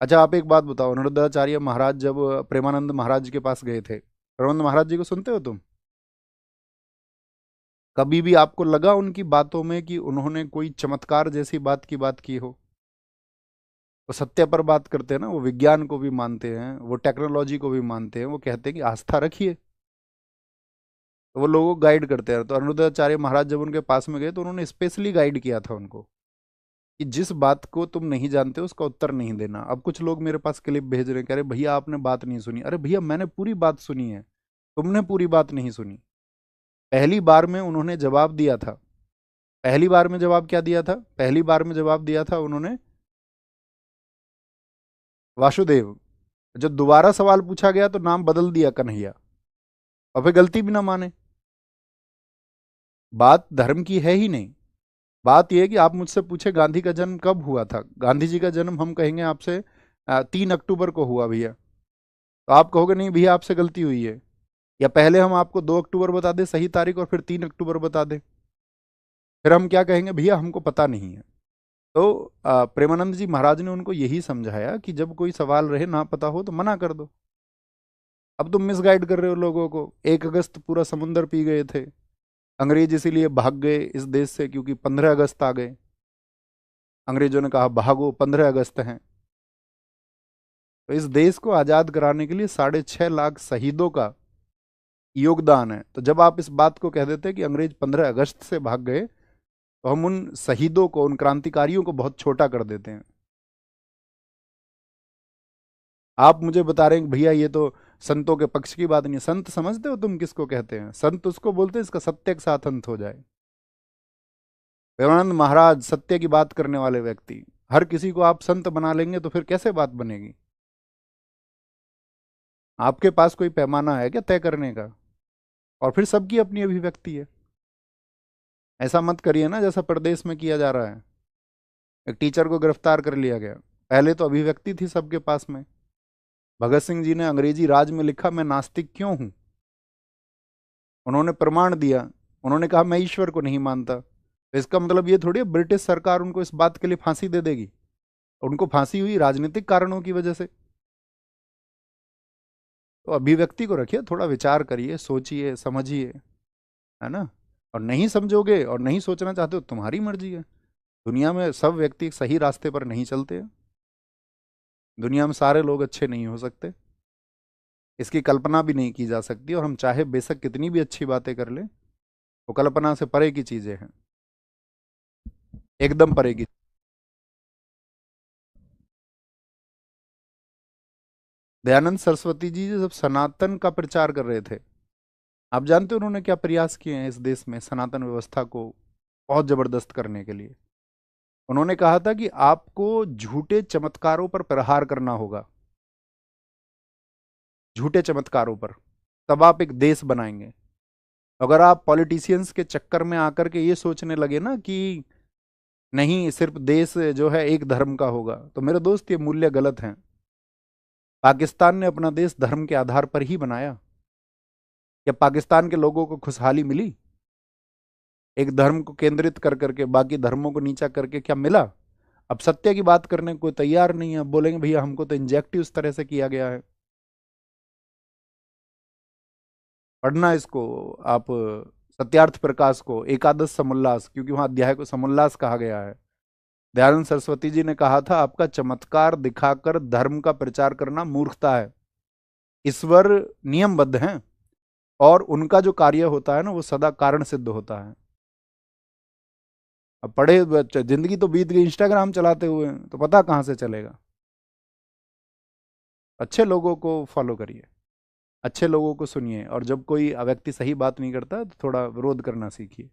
अच्छा आप एक बात बताओ, अनिरुद्धाचार्य महाराज जब प्रेमानंद महाराज के पास गए थे, प्रेमानंद महाराज जी को सुनते हो तुम? कभी भी आपको लगा उनकी बातों में कि उन्होंने कोई चमत्कार जैसी बात की हो? वो सत्य पर बात करते हैं ना, वो विज्ञान को भी मानते हैं, वो टेक्नोलॉजी को भी मानते हैं, वो कहते हैं कि आस्था रखिए। तो वो लोगों को गाइड करते हैं। तो अनिरुद्धाचार्य महाराज जब उनके पास में गए तो उन्होंने स्पेशली गाइड किया था उनको कि जिस बात को तुम नहीं जानते उसका उत्तर नहीं देना। अब कुछ लोग मेरे पास क्लिप भेज रहे हैं, कह रहे भैया आपने बात नहीं सुनी। अरे भैया मैंने पूरी बात सुनी है, तुमने पूरी बात नहीं सुनी। पहली बार में उन्होंने जवाब दिया था। पहली बार में जवाब क्या दिया था? पहली बार में जवाब दिया था उन्होंने वासुदेव। जब दोबारा सवाल पूछा गया तो नाम बदल दिया कन्हैया, और फिर गलती भी ना माने। बात धर्म की है ही नहीं। बात यह है कि आप मुझसे पूछे गांधी का जन्म कब हुआ था, गांधी जी का जन्म हम कहेंगे आपसे 3 अक्टूबर को हुआ भैया, तो आप कहोगे नहीं भैया आपसे गलती हुई है। या पहले हम आपको 2 अक्टूबर बता दें सही तारीख और फिर 3 अक्टूबर बता दें, फिर हम क्या कहेंगे? भैया हमको पता नहीं है। तो प्रेमानंद जी महाराज ने उनको यही समझाया कि जब कोई सवाल रहे ना पता हो तो मना कर दो। अब तुम मिसगाइड कर रहे हो लोगों को। 1 अगस्त पूरा समुंदर पी गए थे अंग्रेज, इसीलिए भाग गए इस देश से क्योंकि 15 अगस्त आ गए। अंग्रेजों ने कहा भागो, 15 अगस्त हैं। तो इस देश को आजाद कराने के लिए 6.5 लाख शहीदों का योगदान है। तो जब आप इस बात को कह देते हैं कि अंग्रेज 15 अगस्त से भाग गए, तो हम उन शहीदों को, उन क्रांतिकारियों को बहुत छोटा कर देते हैं। आप मुझे बता रहे हैं कि भैया ये तो संतों के पक्ष की बात नहीं है। संत समझते हो तुम किसको कहते हैं? संत उसको बोलते हैं इसका सत्य के साथ अंत हो जाए। प्रेमानंद महाराज सत्य की बात करने वाले व्यक्ति, हर किसी को आप संत बना लेंगे तो फिर कैसे बात बनेगी? आपके पास कोई पैमाना है क्या तय करने का? और फिर सबकी अपनी अभिव्यक्ति है। ऐसा मत करिए ना जैसा प्रदेश में किया जा रहा है। एक टीचर को गिरफ्तार कर लिया गया, पहले तो अभिव्यक्ति थी सबके पास में। भगत सिंह जी ने अंग्रेजी राज में लिखा मैं नास्तिक क्यों हूं, उन्होंने प्रमाण दिया। उन्होंने कहा मैं ईश्वर को नहीं मानता। तो इसका मतलब ये थोड़ी है ब्रिटिश सरकार उनको इस बात के लिए फांसी दे देगी। उनको फांसी हुई राजनीतिक कारणों की वजह से। तो अभिव्यक्ति को रखिए, थोड़ा विचार करिए, सोचिए, समझिए, है ना। और नहीं समझोगे और नहीं सोचना चाहते हो तुम्हारी मर्जी है। दुनिया में सब व्यक्ति एक सही रास्ते पर नहीं चलते हैं। दुनिया में सारे लोग अच्छे नहीं हो सकते, इसकी कल्पना भी नहीं की जा सकती। और हम चाहे बेशक कितनी भी अच्छी बातें कर लें, वो कल्पना से परे की चीजें हैं, एकदम परे की। दयानंद सरस्वती जी जब सनातन का प्रचार कर रहे थे, आप जानते हो उन्होंने क्या प्रयास किए हैं इस देश में सनातन व्यवस्था को बहुत जबरदस्त करने के लिए? उन्होंने कहा था कि आपको झूठे चमत्कारों पर प्रहार करना होगा, झूठे चमत्कारों पर, तब आप एक देश बनाएंगे। अगर आप पॉलिटिशियंस के चक्कर में आकर के ये सोचने लगे ना कि नहीं सिर्फ देश जो है एक धर्म का होगा, तो मेरे दोस्त ये मूल्य गलत हैं। पाकिस्तान ने अपना देश धर्म के आधार पर ही बनाया। क्या पाकिस्तान के लोगों को खुशहाली मिली एक धर्म को केंद्रित कर करके बाकी धर्मों को नीचा करके? क्या मिला? अब सत्य की बात करने को कोई तैयार नहीं है। अब बोलेंगे भैया हमको तो इंजेक्टिव इस तरह से किया गया है। पढ़ना इसको आप, सत्यार्थ प्रकाश को, एकादश समोल्लास, क्योंकि वहां अध्याय को समोल्लास कहा गया है। दयानंद सरस्वती जी ने कहा था आपका चमत्कार दिखाकर धर्म का प्रचार करना मूर्खता है। ईश्वर नियमबद्ध हैं और उनका जो कार्य होता है ना वो सदा कारण सिद्ध होता है। अब जिंदगी तो बीत गई इंस्टाग्राम चलाते हुए, तो पता कहाँ से चलेगा? अच्छे लोगों को फॉलो करिए, अच्छे लोगों को सुनिए, और जब कोई व्यक्ति सही बात नहीं करता तो थोड़ा विरोध करना सीखिए।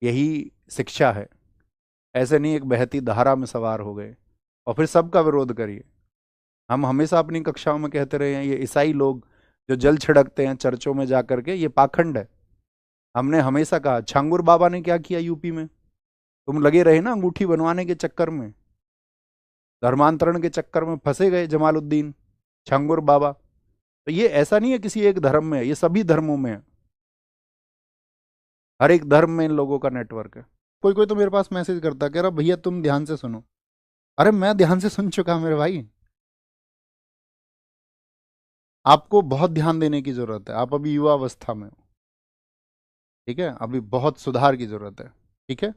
यही शिक्षा है। ऐसे नहीं एक बहती धारा में सवार हो गए और फिर सबका विरोध करिए। हम हमेशा अपनी कक्षाओं में कहते रहे हैं ये ईसाई लोग जो जल छिड़कते हैं चर्चों में जा करके, ये पाखंड है। हमने हमेशा कहा, छांगुर बाबा ने क्या किया यूपी में? तुम लगे रहे ना अंगूठी बनवाने के चक्कर में, धर्मांतरण के चक्कर में फंसे गए जमालुद्दीन, छांगुर बाबा। तो ये ऐसा नहीं है किसी एक धर्म में है, ये सभी धर्मों में है। हर एक धर्म में इन लोगों का नेटवर्क है। कोई कोई तो मेरे पास मैसेज करता, कह रहा भैया तुम ध्यान से सुनो, अरे मैं ध्यान से सुन चुका मेरे भाई। आपको बहुत ध्यान देने की जरूरत है, आप अभी युवा अवस्था में हो। ठीक है, अभी बहुत सुधार की जरूरत है। ठीक है।